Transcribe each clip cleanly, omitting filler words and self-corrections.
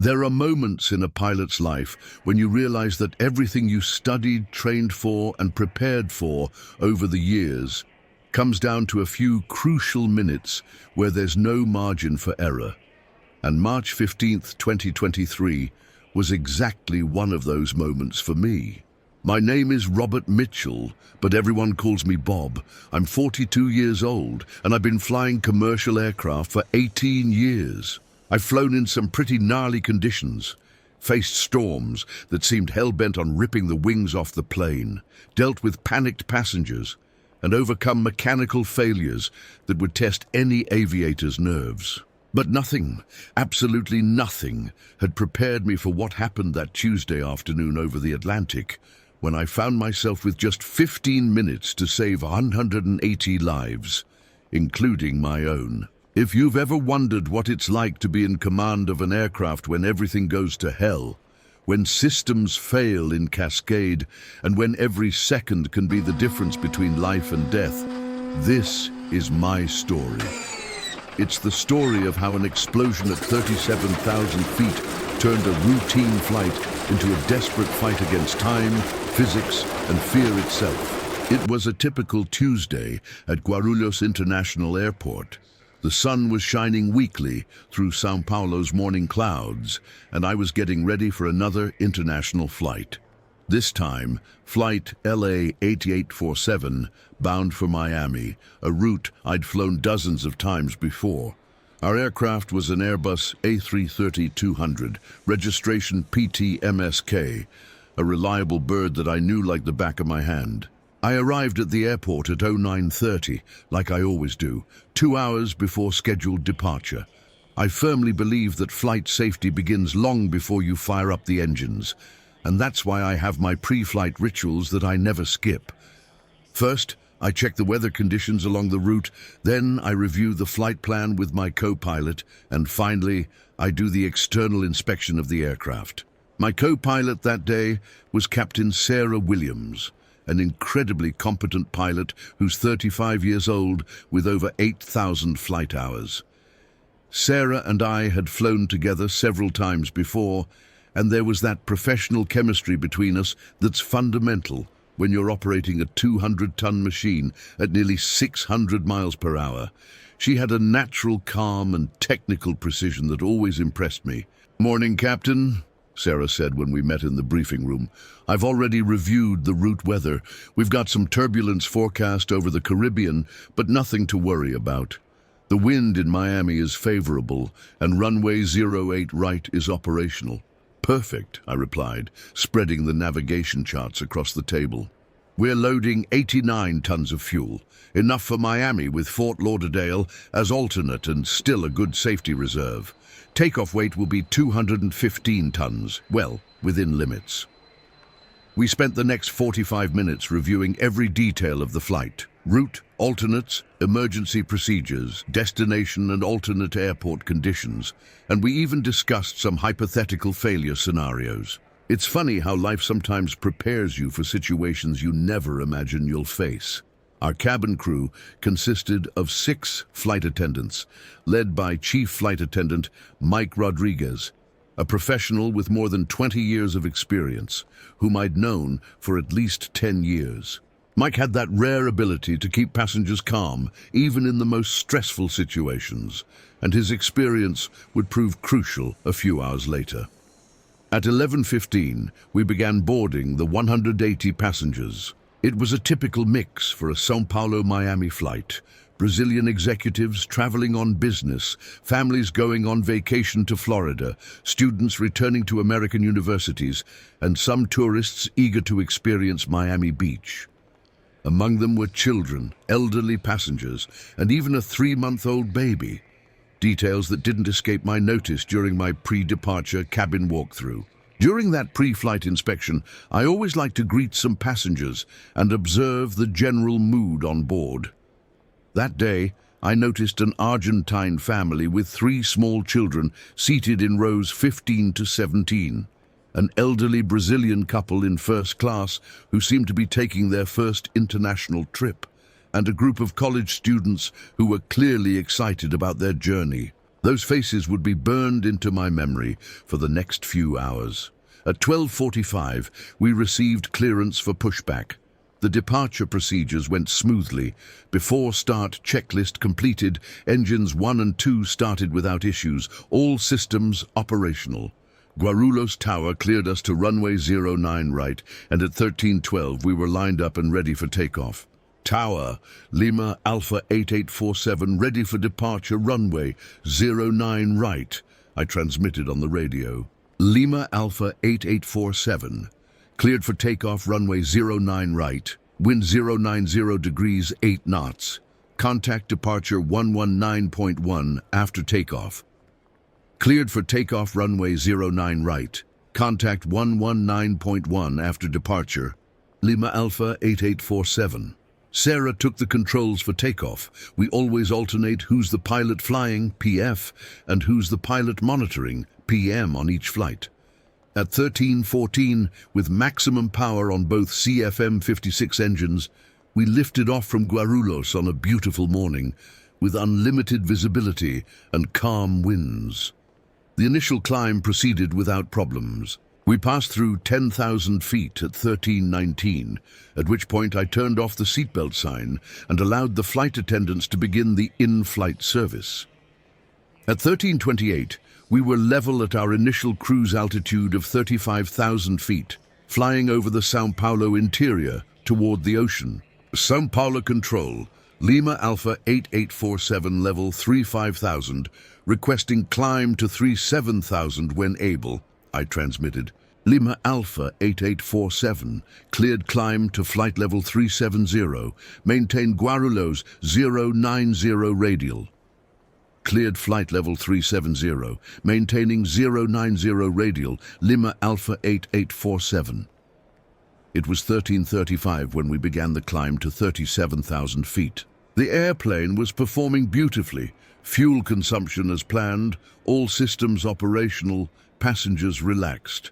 There are moments in a pilot's life when you realize that everything you studied, trained for, and prepared for over the years comes down to a few crucial minutes where there's no margin for error. And March 15th, 2023 was exactly one of those moments for me. My name is Robert Mitchell, but everyone calls me Bob. I'm 42 years old, and I've been flying commercial aircraft for 18 years. I've flown in some pretty gnarly conditions, faced storms that seemed hell-bent on ripping the wings off the plane, dealt with panicked passengers, and overcome mechanical failures that would test any aviator's nerves. But nothing, absolutely nothing, had prepared me for what happened that Tuesday afternoon over the Atlantic, when I found myself with just 15 minutes to save 180 lives, including my own. If you've ever wondered what it's like to be in command of an aircraft when everything goes to hell, when systems fail in cascade, and when every second can be the difference between life and death, this is my story. It's the story of how an explosion at 37,000 feet turned a routine flight into a desperate fight against time, physics, and fear itself. It was a typical Tuesday at Guarulhos International Airport. The sun was shining weakly through São Paulo's morning clouds, and I was getting ready for another international flight. This time, flight LA 8847, bound for Miami, a route I'd flown dozens of times before. Our aircraft was an Airbus A330-200, registration PT-MSK, a reliable bird that I knew like the back of my hand. I arrived at the airport at 09:30, like I always do, 2 hours before scheduled departure. I firmly believe that flight safety begins long before you fire up the engines, and that's why I have my pre-flight rituals that I never skip. First, I check the weather conditions along the route, then I review the flight plan with my co-pilot, and finally, I do the external inspection of the aircraft. My co-pilot that day was Captain Sarah Williams, an incredibly competent pilot who's 35 years old with over 8,000 flight hours. Sarah and I had flown together several times before, and there was that professional chemistry between us that's fundamental when you're operating a 200-ton machine at nearly 600 miles per hour. She had a natural calm and technical precision that always impressed me. "Morning, Captain," Sarah said when we met in the briefing room. "I've already reviewed the route weather. We've got some turbulence forecast over the Caribbean, but nothing to worry about. The wind in Miami is favorable, and runway 08 right is operational." "Perfect," I replied, spreading the navigation charts across the table. "We're loading 89 tons of fuel, enough for Miami with Fort Lauderdale as alternate and still a good safety reserve. Takeoff weight will be 215 tons, well, within limits." We spent the next 45 minutes reviewing every detail of the flight: route, alternates, emergency procedures, destination and alternate airport conditions, and we even discussed some hypothetical failure scenarios. It's funny how life sometimes prepares you for situations you never imagine you'll face. Our cabin crew consisted of 6 flight attendants, led by Chief Flight Attendant Mike Rodriguez, a professional with more than 20 years of experience, whom I'd known for at least 10 years. Mike had that rare ability to keep passengers calm, even in the most stressful situations, and his experience would prove crucial a few hours later. At 11:15, we began boarding the 180 passengers. It was a typical mix for a São Paulo-Miami flight: Brazilian executives traveling on business, families going on vacation to Florida, students returning to American universities, and some tourists eager to experience Miami Beach. Among them were children, elderly passengers, and even a 3-month-old baby. Details that didn't escape my notice during my pre-departure cabin walkthrough. During that pre-flight inspection, I always like to greet some passengers and observe the general mood on board. That day, I noticed an Argentine family with 3 small children seated in rows 15 to 17. An elderly Brazilian couple in first class who seemed to be taking their first international trip, and a group of college students who were clearly excited about their journey. Those faces would be burned into my memory for the next few hours. At 12:45, we received clearance for pushback. The departure procedures went smoothly. Before start checklist completed, engines 1 and 2 started without issues, all systems operational. Guarulhos Tower cleared us to runway 09 right, and at 13:12 we were lined up and ready for takeoff. Tower, Lima Alpha 8847, ready for departure, runway 09 right, I transmitted on the radio. Lima Alpha 8847, cleared for takeoff, runway 09 right, wind 090 degrees 8 knots. Contact departure 119.1 after takeoff. Cleared for takeoff, runway 09 right. Contact 119.1 after departure. Lima Alpha 8847. Sarah took the controls for takeoff. We always alternate who's the pilot flying, PF, and who's the pilot monitoring, PM, on each flight. At 13:14, with maximum power on both CFM56 engines, we lifted off from Guarulhos on a beautiful morning, with unlimited visibility and calm winds. The initial climb proceeded without problems. We passed through 10,000 feet at 13:19, at which point I turned off the seatbelt sign and allowed the flight attendants to begin the in-flight service. At 13:28, we were level at our initial cruise altitude of 35,000 feet, flying over the São Paulo interior toward the ocean. São Paulo Control, Lima Alpha 8847, level 35,000, requesting climb to 37,000 when able, I transmitted. Lima Alpha 8847, cleared climb to flight level 370, maintain Guarulhos 090 radial. Cleared flight level 370, maintaining 090 radial, Lima Alpha 8847. It was 13:35 when we began the climb to 37,000 feet. The airplane was performing beautifully, fuel consumption as planned, all systems operational, passengers relaxed.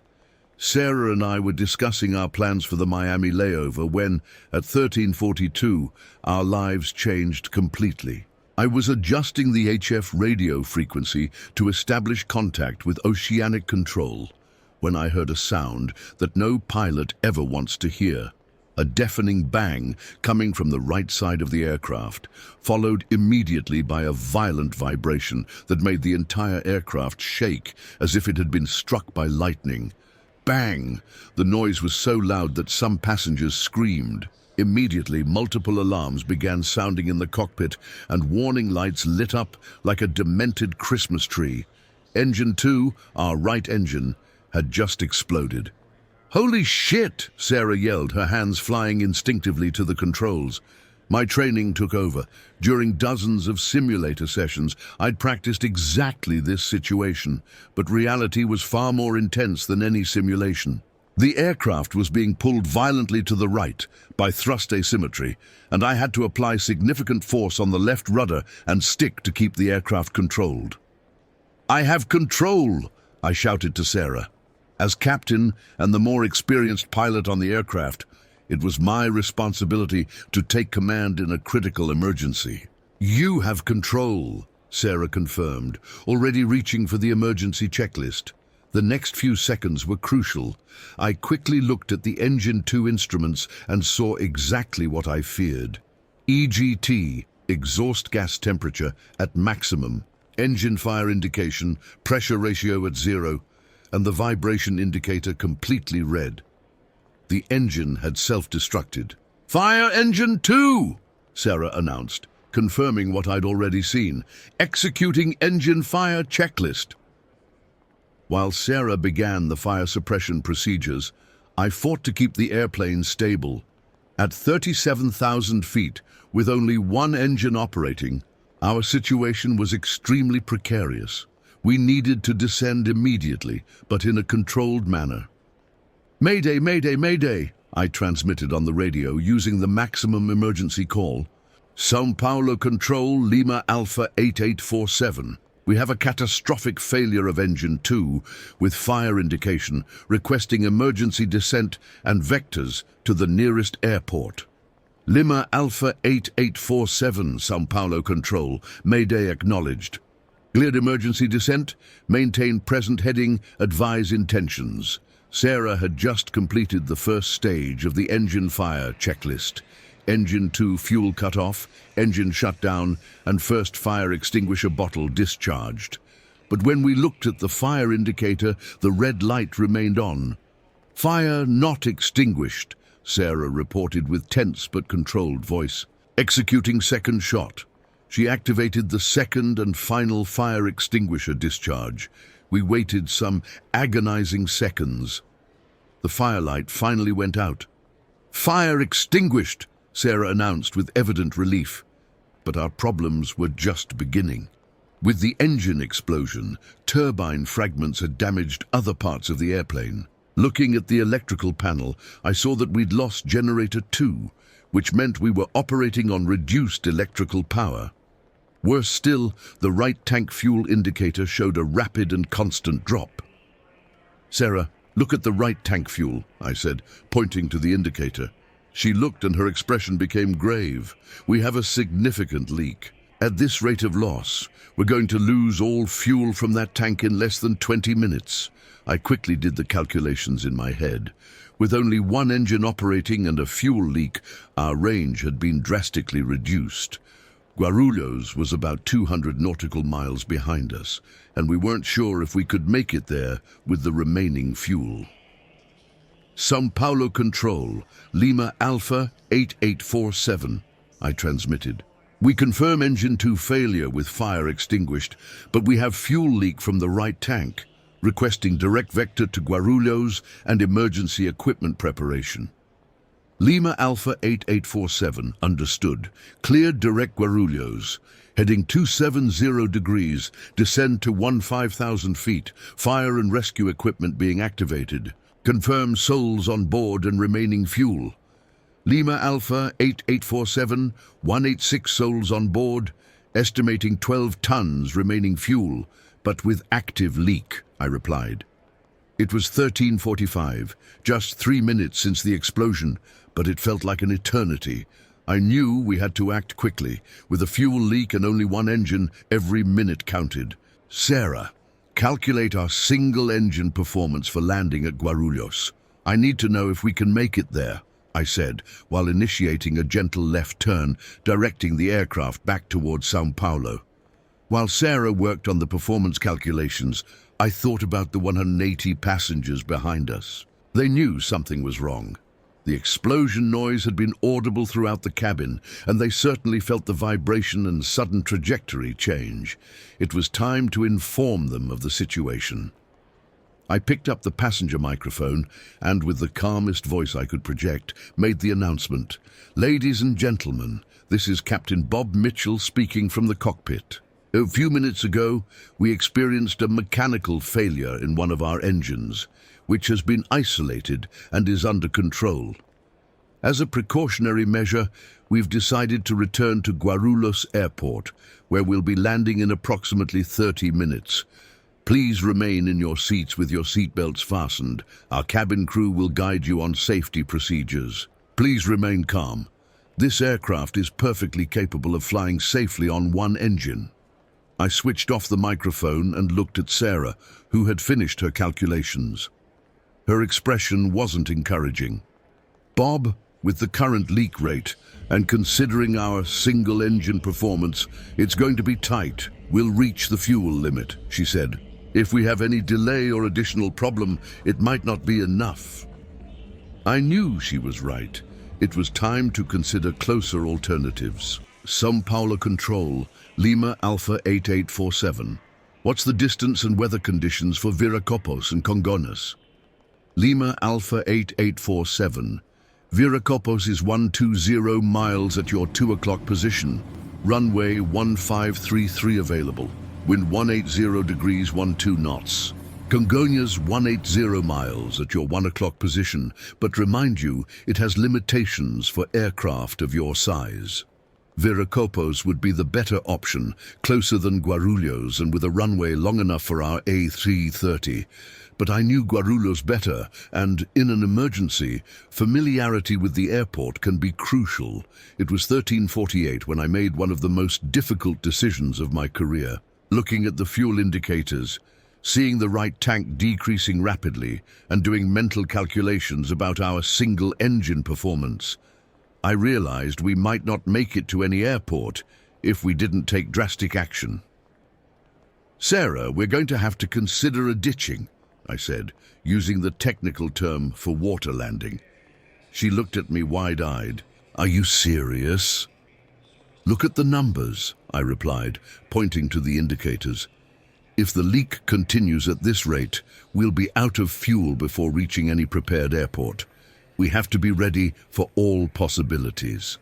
Sarah and I were discussing our plans for the Miami layover when, at 13:42, our lives changed completely. I was adjusting the HF radio frequency to establish contact with oceanic control when I heard a sound that no pilot ever wants to hear. A deafening bang coming from the right side of the aircraft, followed immediately by a violent vibration that made the entire aircraft shake as if it had been struck by lightning. Bang! The noise was so loud that some passengers screamed. Immediately, multiple alarms began sounding in the cockpit, and warning lights lit up like a demented Christmas tree. Engine 2, our right engine, had just exploded. "Holy shit!" Sarah yelled, her hands flying instinctively to the controls. My training took over. During dozens of simulator sessions, I'd practiced exactly this situation, but reality was far more intense than any simulation. The aircraft was being pulled violently to the right by thrust asymmetry, and I had to apply significant force on the left rudder and stick to keep the aircraft controlled. "I have control!" I shouted to Sarah. As captain and the more experienced pilot on the aircraft, it was my responsibility to take command in a critical emergency. "You have control," Sarah confirmed, already reaching for the emergency checklist. The next few seconds were crucial. I quickly looked at the Engine 2 instruments and saw exactly what I feared. EGT, exhaust gas temperature, at maximum, engine fire indication, pressure ratio at 0, and the vibration indicator completely red. The engine had self-destructed. "Fire engine 2!" Sarah announced, confirming what I'd already seen. "Executing engine fire checklist." While Sarah began the fire suppression procedures, I fought to keep the airplane stable. At 37,000 feet, with only one engine operating, our situation was extremely precarious. We needed to descend immediately, but in a controlled manner. "Mayday, mayday, mayday!" I transmitted on the radio using the maximum emergency call. "São Paulo Control, Lima Alpha 8847. We have a catastrophic failure of Engine 2 with fire indication, requesting emergency descent and vectors to the nearest airport." Lima Alpha 8847, São Paulo Control, Mayday acknowledged. Cleared emergency descent. Maintain present heading. Advise intentions. Sarah had just completed the first stage of the engine fire checklist. Engine 2 fuel cut off, engine shut down, and first fire extinguisher bottle discharged. But when we looked at the fire indicator, the red light remained on. Fire not extinguished, Sarah reported with tense but controlled voice. Executing second shot. She activated the second and final fire extinguisher discharge. We waited some agonizing seconds. The firelight finally went out. Fire extinguished, Sarah announced with evident relief. But our problems were just beginning. With the engine explosion, turbine fragments had damaged other parts of the airplane. Looking at the electrical panel, I saw that we'd lost generator 2, which meant we were operating on reduced electrical power. Worse still, the right tank fuel indicator showed a rapid and constant drop. Sarah, look at the right tank fuel, I said, pointing to the indicator. She looked and her expression became grave. We have a significant leak. At this rate of loss, we're going to lose all fuel from that tank in less than 20 minutes. I quickly did the calculations in my head. With only one engine operating and a fuel leak, our range had been drastically reduced. Guarulhos was about 200 nautical miles behind us, and we weren't sure if we could make it there with the remaining fuel. São Paulo Control, Lima Alpha 8847, I transmitted. We confirm engine 2 failure with fire extinguished, but we have fuel leak from the right tank, requesting direct vector to Guarulhos and emergency equipment preparation. Lima Alpha 8847, understood. Cleared direct Guarulhos. Heading 270 degrees, descend to 15,000 feet, fire and rescue equipment being activated. Confirm souls on board and remaining fuel. Lima Alpha 8847, 186 souls on board, estimating 12 tons remaining fuel, but with active leak, I replied. It was 13:45, just 3 minutes since the explosion, but it felt like an eternity. I knew we had to act quickly. With a fuel leak and only one engine, every minute counted. Sarah, calculate our single-engine performance for landing at Guarulhos. I need to know if we can make it there, I said, while initiating a gentle left turn, directing the aircraft back towards São Paulo. While Sarah worked on the performance calculations, I thought about the 180 passengers behind us. They knew something was wrong. The explosion noise had been audible throughout the cabin, and they certainly felt the vibration and sudden trajectory change. It was time to inform them of the situation. I picked up the passenger microphone and, with the calmest voice I could project, made the announcement. Ladies and gentlemen, this is Captain Bob Mitchell speaking from the cockpit. A few minutes ago, we experienced a mechanical failure in one of our engines, which has been isolated and is under control. As a precautionary measure, we've decided to return to Guarulhos Airport, where we'll be landing in approximately 30 minutes. Please remain in your seats with your seatbelts fastened. Our cabin crew will guide you on safety procedures. Please remain calm. This aircraft is perfectly capable of flying safely on one engine. I switched off the microphone and looked at Sarah, who had finished her calculations. Her expression wasn't encouraging. Bob, with the current leak rate, and considering our single-engine performance, it's going to be tight. We'll reach the fuel limit, she said. If we have any delay or additional problem, it might not be enough. I knew she was right. It was time to consider closer alternatives. São Paulo Control, Lima Alpha 8847. What's the distance and weather conditions for Viracopos and Congonhas? Lima Alpha 8847. Viracopos is 120 miles at your 2 o'clock position. Runway 1533 available. Wind 180 degrees 12 knots. Congonhas 180 miles at your 1 o'clock position, but remind you, it has limitations for aircraft of your size. Viracopos would be the better option, closer than Guarulhos and with a runway long enough for our A330. But I knew Guarulhos better, and in an emergency, familiarity with the airport can be crucial. It was 13:48 when I made one of the most difficult decisions of my career. looking at the fuel indicators, seeing the right tank decreasing rapidly, and doing mental calculations about our single engine performance. I realized we might not make it to any airport if we didn't take drastic action. "Sarah, we're going to have to consider a ditching," I said, using the technical term for water landing. She looked at me wide-eyed. "Are you serious?" "Look at the numbers," I replied, pointing to the indicators. "If the leak continues at this rate, we'll be out of fuel before reaching any prepared airport. We have to be ready for all possibilities."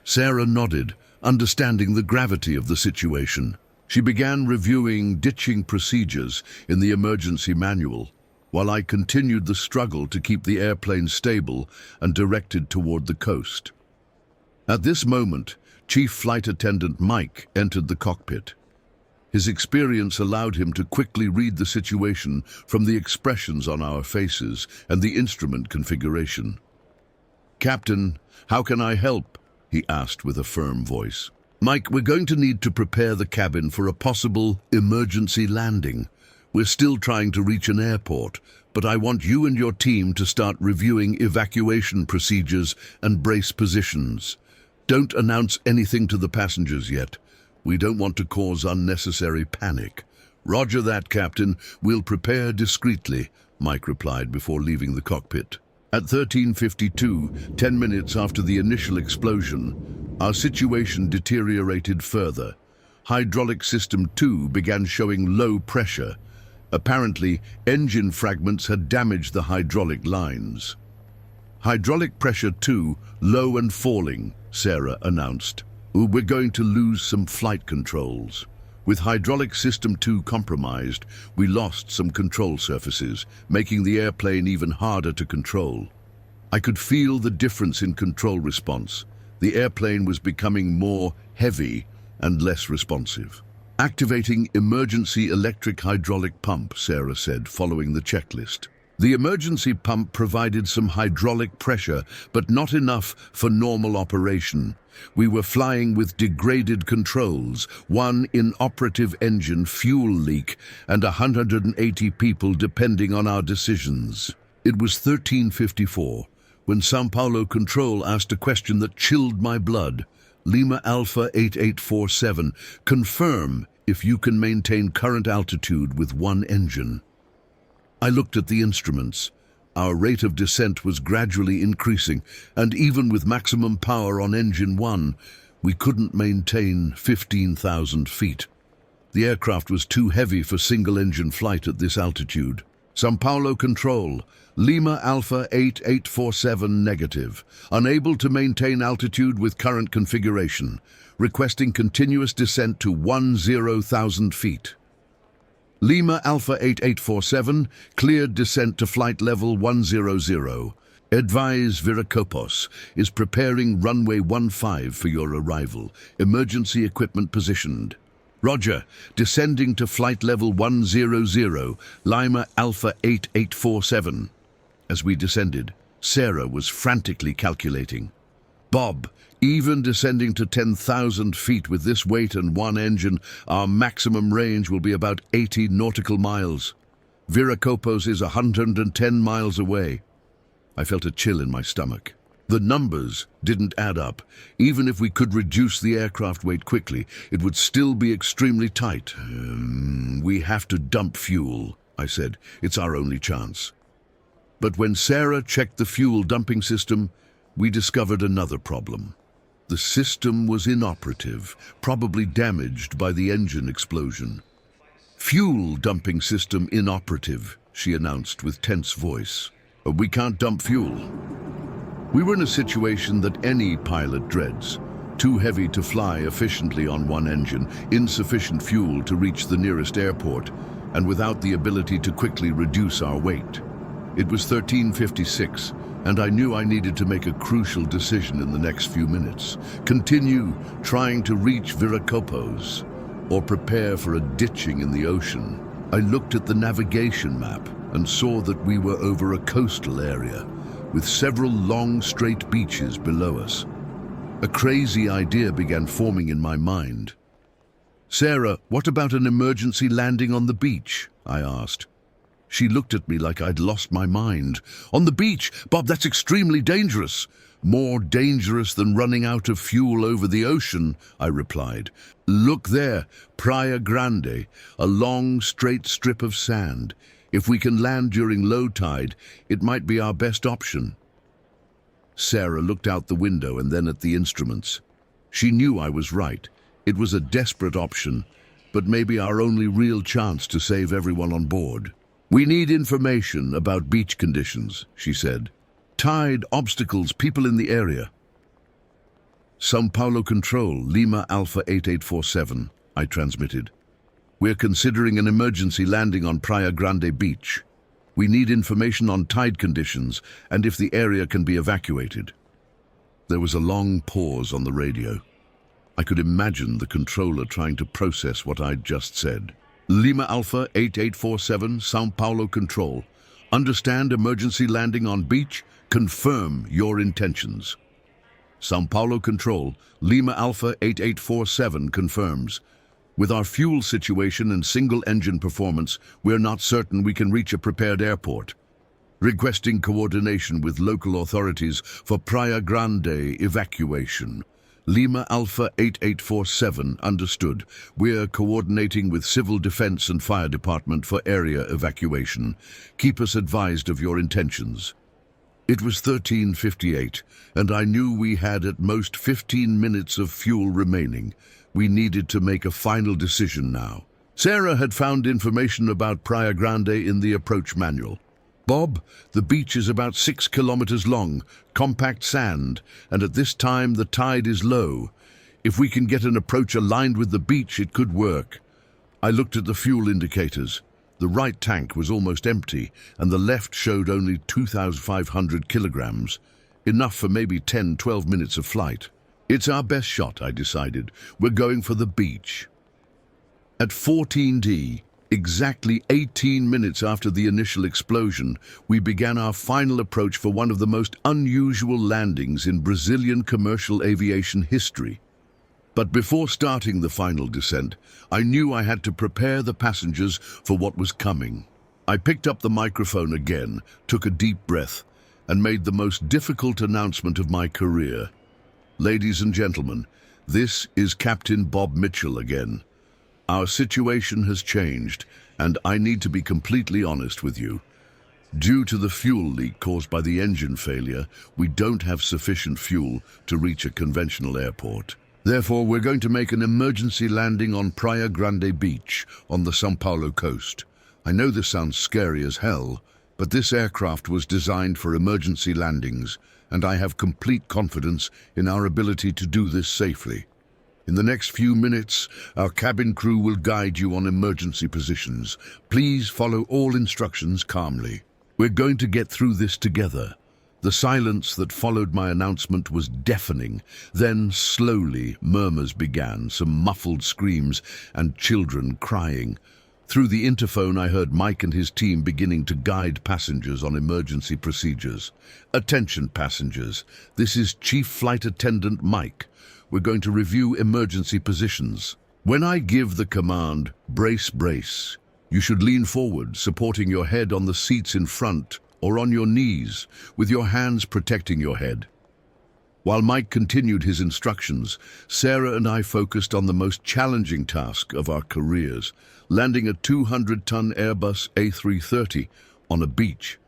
Sarah nodded, understanding the gravity of the situation. She began reviewing ditching procedures in the emergency manual, while I continued the struggle to keep the airplane stable and directed toward the coast. At this moment, Chief Flight Attendant Mike entered the cockpit. His experience allowed him to quickly read the situation from the expressions on our faces and the instrument configuration. "Captain, how can I help?" he asked with a firm voice. "Mike, we're going to need to prepare the cabin for a possible emergency landing. We're still trying to reach an airport, but I want you and your team to start reviewing evacuation procedures and brace positions. Don't announce anything to the passengers yet. We don't want to cause unnecessary panic." "Roger that, Captain. We'll prepare discreetly," Mike replied before leaving the cockpit. At 13:52, 10 minutes after the initial explosion, our situation deteriorated further. Hydraulic System 2 began showing low pressure. Apparently, engine fragments had damaged the hydraulic lines. "Hydraulic pressure 2, low and falling," Sarah announced. "We're going to lose some flight controls." With Hydraulic System 2 compromised, we lost some control surfaces, making the airplane even harder to control. I could feel the difference in control response. The airplane was becoming more heavy and less responsive. "Activating emergency electric hydraulic pump," Sarah said, following the checklist. The emergency pump provided some hydraulic pressure, but not enough for normal operation. We were flying with degraded controls, one inoperative engine fuel leak, and 180 people depending on our decisions. It was 13:54 when São Paulo Control asked a question that chilled my blood. "Lima Alpha 8847, confirm if you can maintain current altitude with one engine." I looked at the instruments. Our rate of descent was gradually increasing, and even with maximum power on engine 1, we couldn't maintain 15,000 feet. The aircraft was too heavy for single-engine flight at this altitude. "São Paulo Control, Lima Alpha 8847 negative, unable to maintain altitude with current configuration, requesting continuous descent to 10,000 feet. Lima Alpha 8847, cleared descent to flight level 100. Advise Viracopos is preparing runway 15 for your arrival. Emergency equipment positioned." "Roger, descending to flight level 100, Lima Alpha 8847. As we descended, Sarah was frantically calculating. "Bob, even descending to 10,000 feet with this weight and one engine, our maximum range will be about 80 nautical miles. Viracopos is 110 miles away." I felt a chill in my stomach. The numbers didn't add up. Even if we could reduce the aircraft weight quickly, it would still be extremely tight. "We have to dump fuel," I said. "It's our only chance." But when Sarah checked the fuel dumping system, we discovered another problem. The system was inoperative, probably damaged by the engine explosion. "Fuel dumping system inoperative," she announced with tense voice. "We can't dump fuel." We were in a situation that any pilot dreads. Too heavy to fly efficiently on one engine, insufficient fuel to reach the nearest airport, and without the ability to quickly reduce our weight. It was 13:56, and I knew I needed to make a crucial decision in the next few minutes. Continue trying to reach Viracopos, or prepare for a ditching in the ocean. I looked at the navigation map and saw that we were over a coastal area, with several long, straight beaches below us. A crazy idea began forming in my mind. "Sarah, what about an emergency landing on the beach?" I asked. She looked at me like I'd lost my mind. "On the beach? Bob, that's extremely dangerous." "More dangerous than running out of fuel over the ocean," I replied. "Look there, Praia Grande, a long, straight strip of sand. If we can land during low tide, it might be our best option." Sarah looked out the window and then at the instruments. She knew I was right. It was a desperate option, but maybe our only real chance to save everyone on board. "We need information about beach conditions," she said. "Tide, obstacles, people in the area." "São Paulo Control, Lima Alpha 8847, I transmitted. "We're considering an emergency landing on Praia Grande Beach. We need information on tide conditions and if the area can be evacuated." There was a long pause on the radio. I could imagine the controller trying to process what I'd just said. "Lima Alpha 8847, São Paulo Control. Understand emergency landing on beach? Confirm your intentions." "São Paulo Control, Lima Alpha 8847 confirms. With our fuel situation and single-engine performance, we're not certain we can reach a prepared airport. Requesting coordination with local authorities for Praia Grande evacuation. Lima Alpha 8847, understood. We're coordinating with Civil Defense and Fire Department for area evacuation. Keep us advised of your intentions." It was 13:58, and I knew we had at most 15 minutes of fuel remaining. We needed to make a final decision now. Sarah had found information about Praia Grande in the approach manual. "Bob, the beach is about 6 kilometers long, compact sand, and at this time the tide is low. If we can get an approach aligned with the beach, it could work." I looked at the fuel indicators. The right tank was almost empty, and the left showed only 2,500 kilograms, enough for maybe 10-12 minutes of flight. "It's our best shot," I decided. "We're going for the beach." At 14D, exactly 18 minutes after the initial explosion, we began our final approach for one of the most unusual landings in Brazilian commercial aviation history. But before starting the final descent, I knew I had to prepare the passengers for what was coming. I picked up the microphone again, took a deep breath, and made the most difficult announcement of my career. "Ladies and gentlemen, this is Captain Bob Mitchell again. Our situation has changed, and I need to be completely honest with you. Due to the fuel leak caused by the engine failure, we don't have sufficient fuel to reach a conventional airport. Therefore, we're going to make an emergency landing on Praia Grande Beach on the São Paulo coast. I know this sounds scary as hell, but this aircraft was designed for emergency landings, and I have complete confidence in our ability to do this safely. In the next few minutes, our cabin crew will guide you on emergency positions. Please follow all instructions calmly. We're going to get through this together." The silence that followed my announcement was deafening. Then, slowly, murmurs began, some muffled screams, and children crying. Through the interphone, I heard Mike and his team beginning to guide passengers on emergency procedures. "Attention, passengers. This is Chief Flight Attendant Mike. We're going to review emergency positions. When I give the command, brace, brace, you should lean forward, supporting your head on the seats in front, or on your knees, with your hands protecting your head." While Mike continued his instructions, Sarah and I focused on the most challenging task of our careers, landing a 200-ton Airbus A330 on a beach.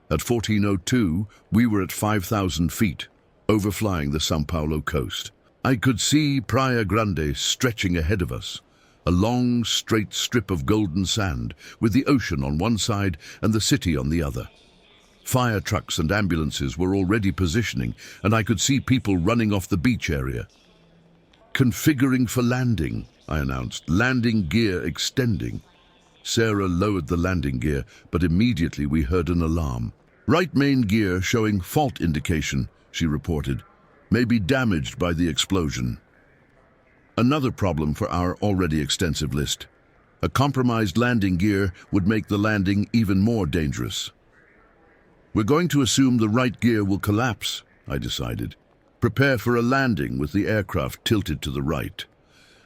At 14:02, we were at 5,000 feet, overflying the São Paulo coast. I could see Praia Grande stretching ahead of us, a long, straight strip of golden sand, with the ocean on one side and the city on the other. Fire trucks and ambulances were already positioning, and I could see people running off the beach area. "Configuring for landing," I announced. "Landing gear extending." Sarah lowered the landing gear, but immediately we heard an alarm. "Right main gear showing fault indication," she reported. "May be damaged by the explosion." Another problem for our already extensive list. A compromised landing gear would make the landing even more dangerous. "We're going to assume the right gear will collapse," I decided. "Prepare for a landing with the aircraft tilted to the right."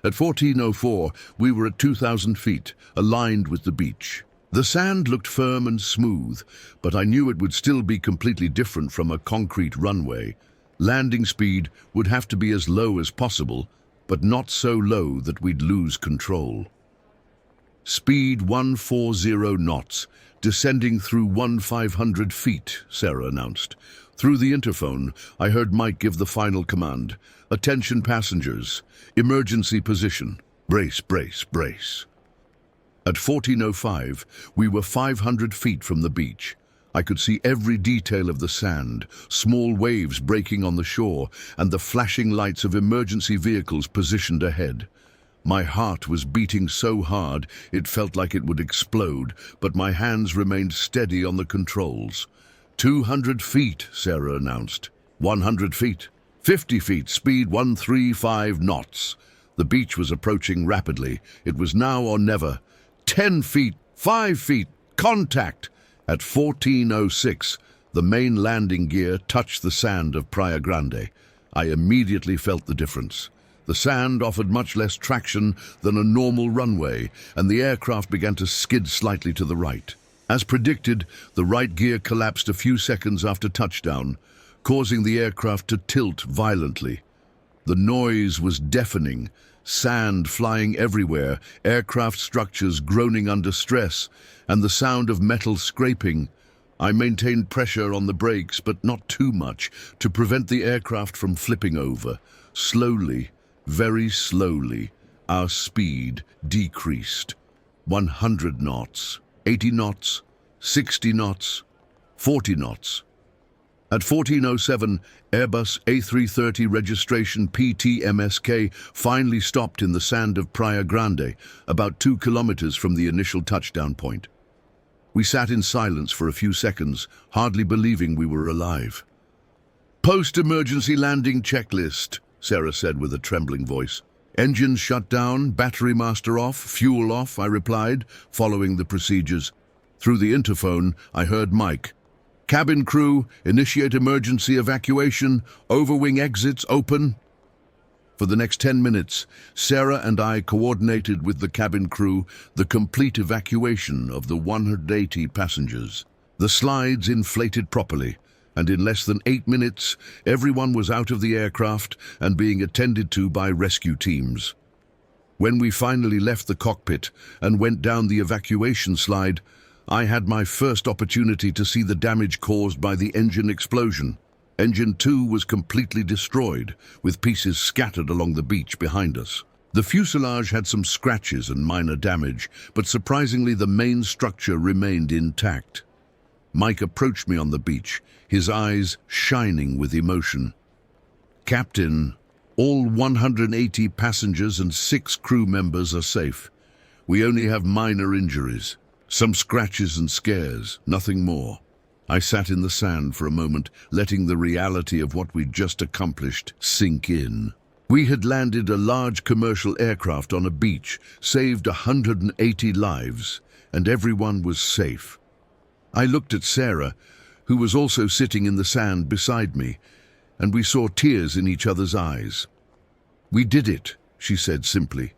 At 14:04, we were at 2,000 feet, aligned with the beach. The sand looked firm and smooth, but I knew it would still be completely different from a concrete runway. Landing speed would have to be as low as possible, but not so low that we'd lose control. Speed 140 knots, descending through 1,500 feet, Sarah announced. Through the interphone, I heard Mike give the final command. Attention passengers, emergency position. Brace, brace, brace. At 14:05, we were 500 feet from the beach. I could see every detail of the sand, small waves breaking on the shore, and the flashing lights of emergency vehicles positioned ahead. My heart was beating so hard it felt like it would explode, but my hands remained steady on the controls. 200 feet, Sarah announced. 100 feet. 50 feet, speed 135 knots. The beach was approaching rapidly. It was now or never. 10 feet, 5 feet, contact! At 14:06, the main landing gear touched the sand of Praia Grande. I immediately felt the difference. The sand offered much less traction than a normal runway, and the aircraft began to skid slightly to the right. As predicted, the right gear collapsed a few seconds after touchdown, causing the aircraft to tilt violently. The noise was deafening, sand flying everywhere, aircraft structures groaning under stress, and the sound of metal scraping. I maintained pressure on the brakes, but not too much, to prevent the aircraft from flipping over. Slowly, very slowly, our speed decreased. 100 knots, 80 knots, 60 knots, 40 knots. At 14:07, Airbus A330 registration PTMSK finally stopped in the sand of Praia Grande, about 2 kilometers from the initial touchdown point. We sat in silence for a few seconds, hardly believing we were alive. Post-emergency landing checklist, Sarah said with a trembling voice. Engines shut down, battery master off, fuel off, I replied, following the procedures. Through the interphone, I heard Mike. Cabin crew, initiate emergency evacuation, overwing exits open. For the next 10 minutes, Sarah and I coordinated with the cabin crew the complete evacuation of the 180 passengers. The slides inflated properly, and in less than 8 minutes, everyone was out of the aircraft and being attended to by rescue teams. When we finally left the cockpit and went down the evacuation slide, I had my first opportunity to see the damage caused by the engine explosion. Engine 2 was completely destroyed, with pieces scattered along the beach behind us. The fuselage had some scratches and minor damage, but surprisingly the main structure remained intact. Mike approached me on the beach, his eyes shining with emotion. Captain, all 180 passengers and 6 crew members are safe. We only have minor injuries. Some scratches and scares, nothing more. I sat in the sand for a moment, letting the reality of what we'd just accomplished sink in. We had landed a large commercial aircraft on a beach, saved 180 lives, and everyone was safe. I looked at Sarah, who was also sitting in the sand beside me, and we saw tears in each other's eyes. We did it, she said simply.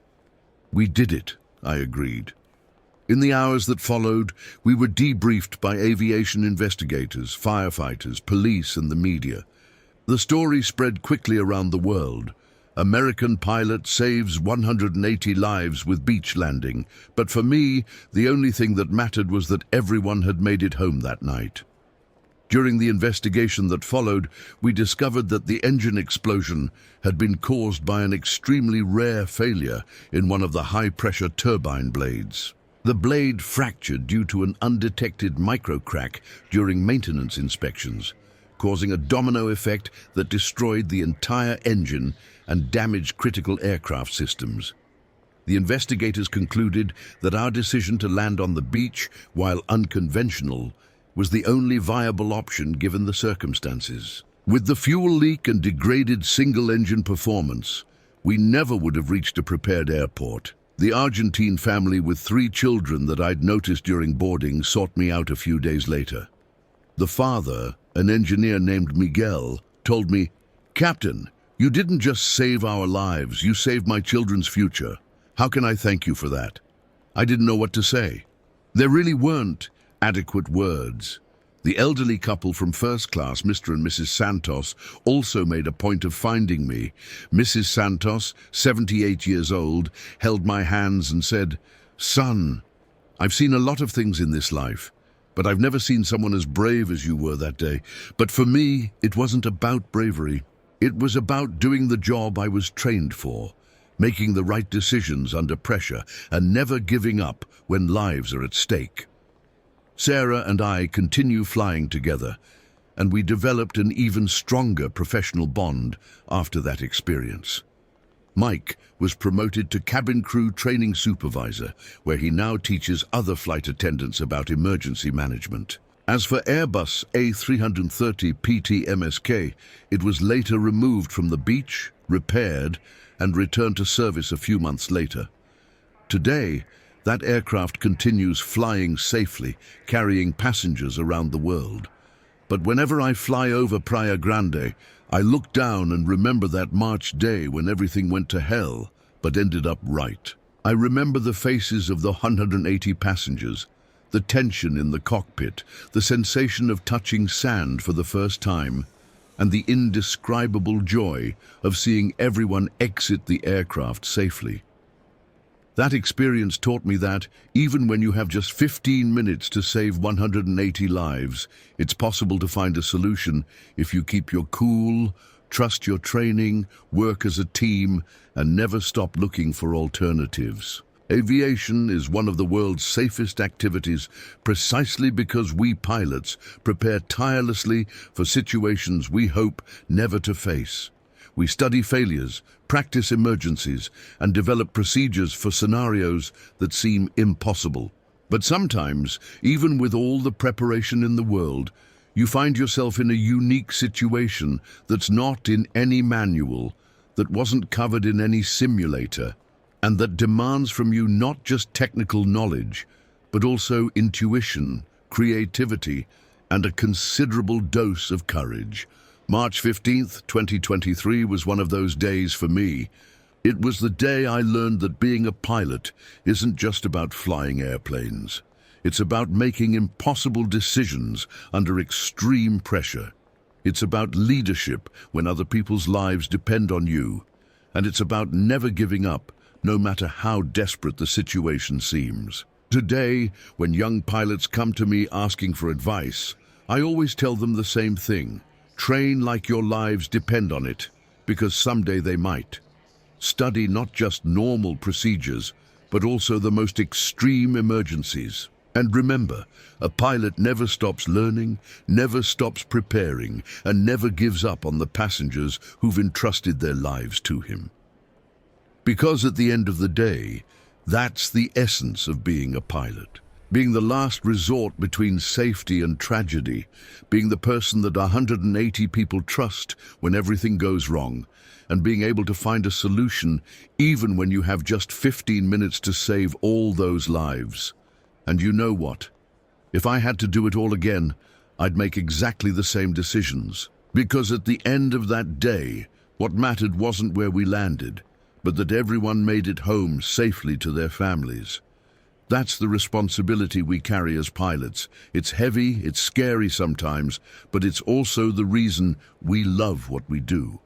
We did it, I agreed. In the hours that followed, we were debriefed by aviation investigators, firefighters, police, and the media. The story spread quickly around the world. American pilot saves 180 lives with beach landing, but for me, the only thing that mattered was that everyone had made it home that night. During the investigation that followed, we discovered that the engine explosion had been caused by an extremely rare failure in one of the high-pressure turbine blades. The blade fractured due to an undetected microcrack during maintenance inspections, causing a domino effect that destroyed the entire engine and damaged critical aircraft systems. The investigators concluded that our decision to land on the beach, while unconventional, was the only viable option given the circumstances. With the fuel leak and degraded single-engine performance, we never would have reached a prepared airport. The Argentine family with 3 children that I'd noticed during boarding sought me out a few days later. The father, an engineer named Miguel, told me, "Captain, You didn't just save our lives, you saved my children's future. How can I thank you for that? I didn't know what to say. There really weren't adequate words. The elderly couple from first class, Mr. and Mrs. Santos, also made a point of finding me. Mrs. Santos, 78 years old, held my hands and said, "Son, I've seen a lot of things in this life, but I've never seen someone as brave as you were that day. But for me, it wasn't about bravery. It was about doing the job I was trained for, making the right decisions under pressure, and never giving up when lives are at stake." Sarah and I continue flying together, and we developed an even stronger professional bond after that experience. Mike was promoted to cabin crew training supervisor, where he now teaches other flight attendants about emergency management. As for Airbus A330 PT MSK, it was later removed from the beach, repaired, and returned to service a few months later. Today, that aircraft continues flying safely, carrying passengers around the world. But whenever I fly over Praia Grande, I look down and remember that March day when everything went to hell, but ended up right. I remember the faces of the 180 passengers, the tension in the cockpit, the sensation of touching sand for the first time, and the indescribable joy of seeing everyone exit the aircraft safely. That experience taught me that, even when you have just 15 minutes to save 180 lives, it's possible to find a solution if you keep your cool, trust your training, work as a team, and never stop looking for alternatives. Aviation is one of the world's safest activities precisely because we pilots prepare tirelessly for situations we hope never to face. We study failures, practice emergencies, and develop procedures for scenarios that seem impossible. But sometimes, even with all the preparation in the world, you find yourself in a unique situation that's not in any manual, that wasn't covered in any simulator, and that demands from you not just technical knowledge, but also intuition, creativity, and a considerable dose of courage. March 15th, 2023 was one of those days for me. It was the day I learned that being a pilot isn't just about flying airplanes. It's about making impossible decisions under extreme pressure. It's about leadership when other people's lives depend on you. And it's about never giving up, no matter how desperate the situation seems. Today, when young pilots come to me asking for advice, I always tell them the same thing. Train like your lives depend on it, because someday they might. Study not just normal procedures, but also the most extreme emergencies. And remember, a pilot never stops learning, never stops preparing, and never gives up on the passengers who've entrusted their lives to him. Because at the end of the day, that's the essence of being a pilot. Being the last resort between safety and tragedy, being the person that 180 people trust when everything goes wrong, and being able to find a solution even when you have just 15 minutes to save all those lives. And you know what? If I had to do it all again, I'd make exactly the same decisions. Because at the end of that day, what mattered wasn't where we landed, but that everyone made it home safely to their families. That's the responsibility we carry as pilots. It's heavy, it's scary sometimes, but it's also the reason we love what we do.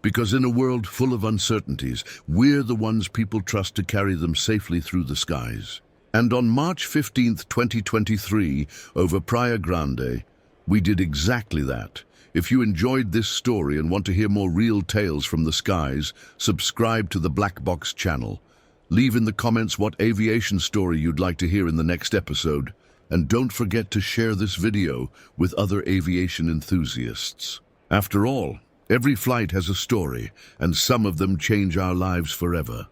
Because in a world full of uncertainties, we're the ones people trust to carry them safely through the skies. And on March 15th, 2023, over Praia Grande, we did exactly that. If you enjoyed this story and want to hear more real tales from the skies, subscribe to the Black Box channel. Leave in the comments what aviation story you'd like to hear in the next episode. And don't forget to share this video with other aviation enthusiasts. After all, every flight has a story, and some of them change our lives forever.